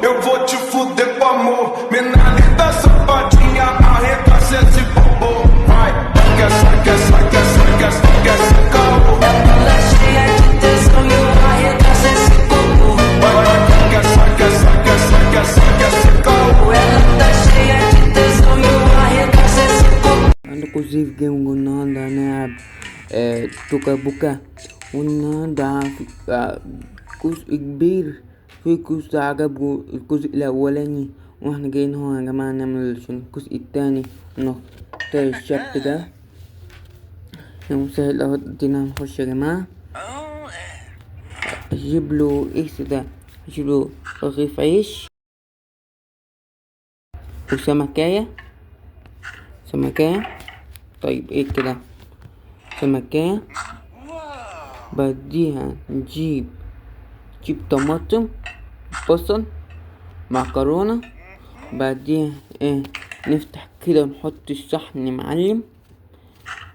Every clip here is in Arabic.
eu vou te fuder com amor. Menina safadinha, arregaça esse popô. Vai, quer ser caô. Ela cheia de tesão e eu arregaço esse popô. Vai, quer ser caô. Ela tá cheia de tesão e eu arregaço esse popô. أنا كوزيف جيم قلنا نلعب توكا بوكا قلنا جزء كبير في جزء عجبه الجزء الأولاني، واحنا جايين هو يا جماعة نعمل عشان الجزء التاني نختار الشكل ده. مسهل اهو، ادينا نخش يا جماعة. اجيب له ايه ده، اجيب له رغيف عيش وسمكاية. طيب ايه كده، سمكاية. بعديها نجيب طماطم، بصل، معكرونة. بعديها نفتح كده ونحط الصحن معلم،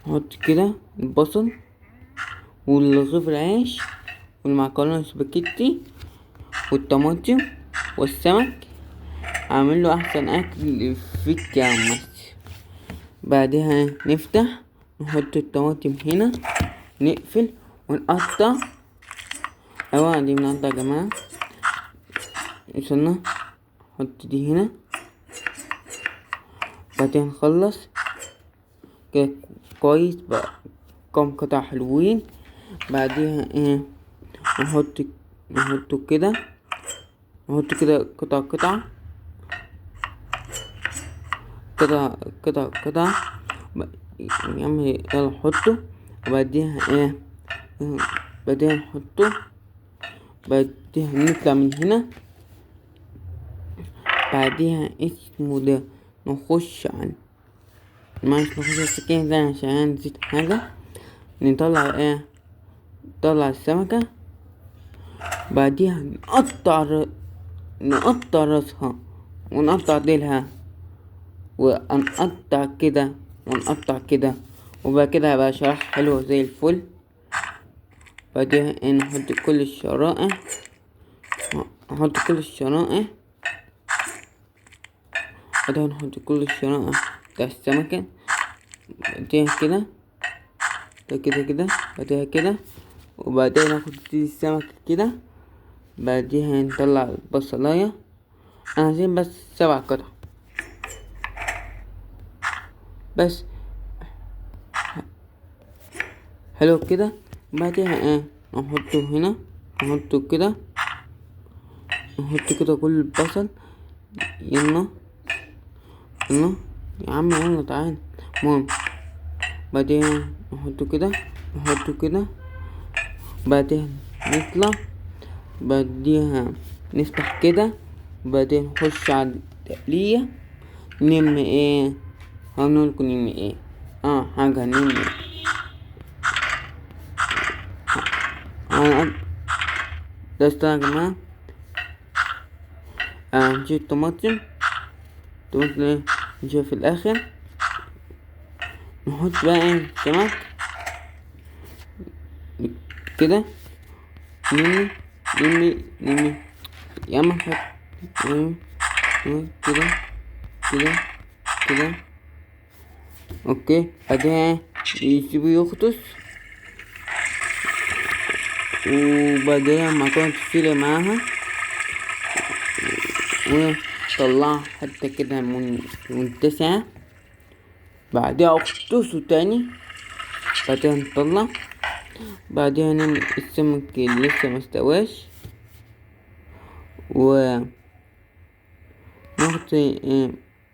نحط كده البصل والرغيف العيش والمعكرونة السباكيتي والطماطم والسمك. اعمل له احسن اكل في الجامعة. بعدها نفتح نحط الطماطم هنا، نقفل ونقطع. دي بنقطع يا جماعة. وصلنا، نحط دي هنا. بعدين نخلص كده كويس بقى، كام قطع حلوين. بعدها نحط كده قطع يعمل يلا نحطه. وبعديها نحطه. بعديها نطلع من هنا. بعديها اسمه ده نخش عن نخش السكين ده عشان نسيت حاجة. نطلع السمكة. بعديها نقطع راسها ونقطع ديلها ونقطع كده وبعد كده هيبقى شرح حلو زي الفل. بعدها نحط كل الشرائح، بعدها نحط كل الشرائح بتاع السمكة. بعدها كده بعدها كده وبعدين ناخد السمكة كده. بعدها نطلع البصلاية. انا عايزين بس 7 قطع بس، حلو كده. بعدها نحطه هنا، نحط كده كل البصل. يلا يا عم يلا تعال. المهم بعدين نحطه كده. بعدين نطلع. بعديها نفتح كده. بعدين نخش على التقلية. هنقولكم حاجة ده يا جماعة. نجيب طماطم نجيب في الآخر. نحط بقى سمك كده. نمي يا اما نحط كده. اوكي. بعدها يسيبه يغطس. وبعدها المكرونة تتسلق معاها وطلعها حتى كده منتسعة. بعدها اغطسه تاني. بعدها نطلع. بعدها نعمل السمك اللي لسه مستواش ناخد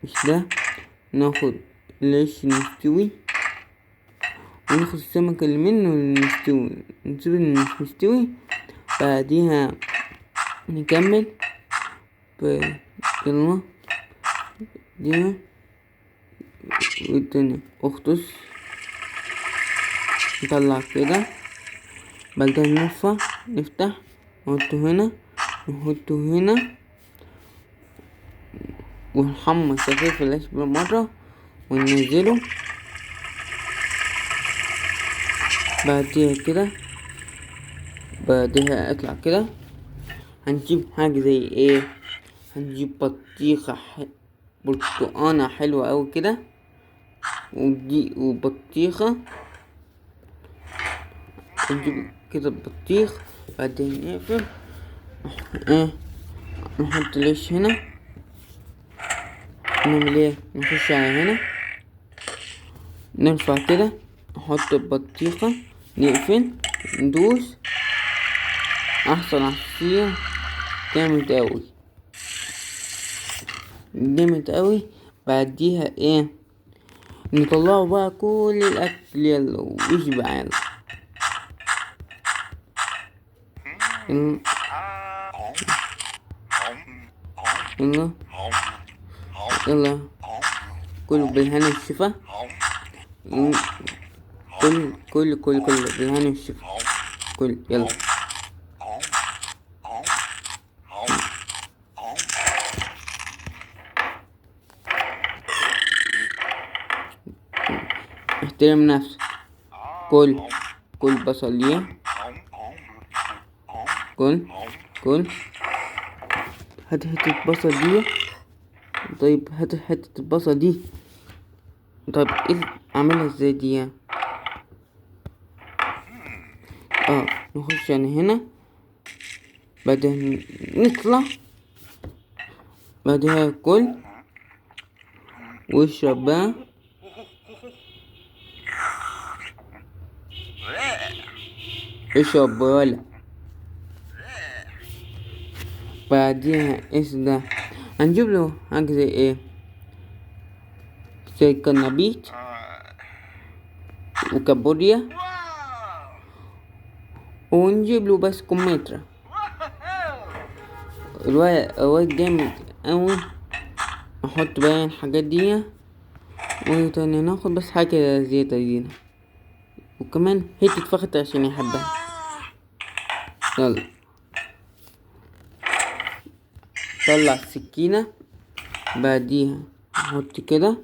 مش ده، ناخد العيش المستوي وناخد السمك اللي منه المستوي نسيب اللي مش مستوي. بعديها نكمل بالكلمة دي والتاني اغطس. نطلع كده. بعدين نفتح نحطه هنا ونحمص خفيف العيش بالمرة وننزله. بعدها اطلع كده. هنجيب حاجة زي هنجيب بطيخة برتقانة حلوة اوي كده، ودي وبطيخة. نجيب كده البطيخ، بعدين نقفل. نحط العيش هنا، نعمل ايه، نخش على هنا، نرفع كده، نحط البطيخة، نقفل، ندوس. احسن عصير جامد اوي، جامد اوي. بعديها ايه، نطلعه بقى كل الاكل، يلا واشبع يلا. يلا يلا، كله بالهنا والشفا. كل بالهنا والشفا، كل يلا. احترم نفسك، كل بصلية، كل هات حتة البصل دي. طيب هات حتة البصل دي. طيب ايه اعملها ازاي دي يعني؟ نخش يعني هنا، بعدين نطلع، بعدها كل واشرب بقى. اشرب ولا بعديها ايش ده؟ هنجيب له حاجة زي ايه، زي كنابيت وكابوريا، ونجيب له بس كمثرى. الواد جامد اوي. نحط بقى الحاجات دي، وتاني ناخد بس حاجة زيادة دينا، وكمان حتة فخت عشان يحبها. يلا طلع السكينة، بعديها نحط كده،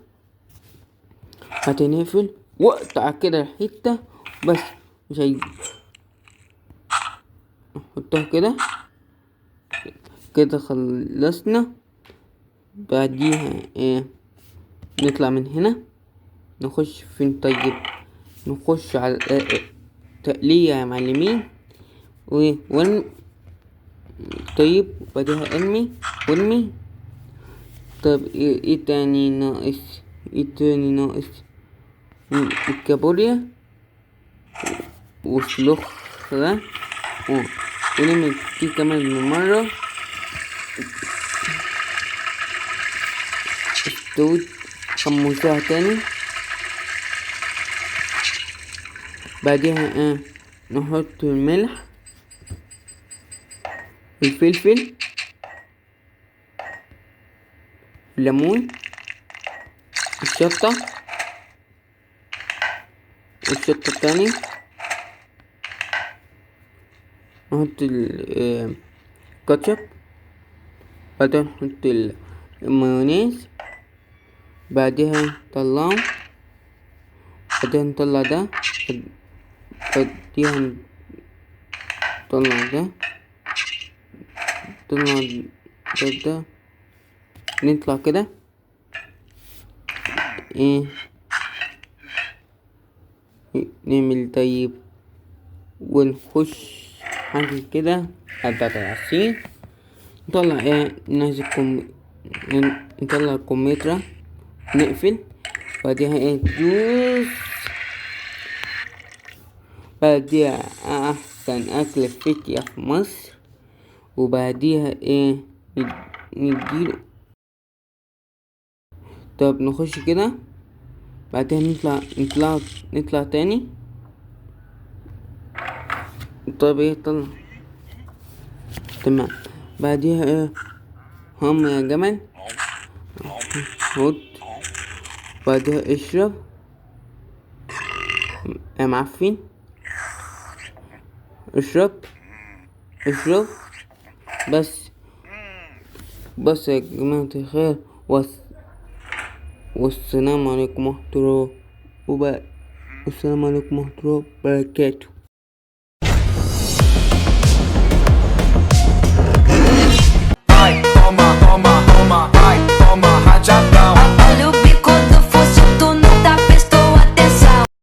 هتنقفل واقطع كده الحتة بس، مش هيجي. نحطها كده كده، خلصنا. بعديها ايه، نطلع من هنا، نخش فين طيب، نخش على تقلية يا معلمين، طيب بعدها ارمي. طب ايه تاني ناقص، الكابوريا والسلخرة، ونعمل دي كمان مرة. استوت، حمصوها تاني. بعدها نحط الملح، الفلفل، الليمون، الشطة التاني، نحط الكاتشب، بعدين نحط المايونيز، بعدها نطلعه، بعدين نطلع ده، بعديها نطلع ده، نطلع ده، نطلع كده نعمل طيب، ونخش حاجة كده بتاعت العصير. نطلع نطلع الكمثرى، نقفل، بعدها جوز. بعدها احسن اكل فيكيا في مصر. وبعديها نديله. طب نخش كده، بعدها نطلع تاني. طب طلع تمام. بعديها هم يا جمل، خد، بعدها اشرب يا معفن، اشرب بس يا جماعة الخير، والسلام عليكم ورحمة الله وبركاته.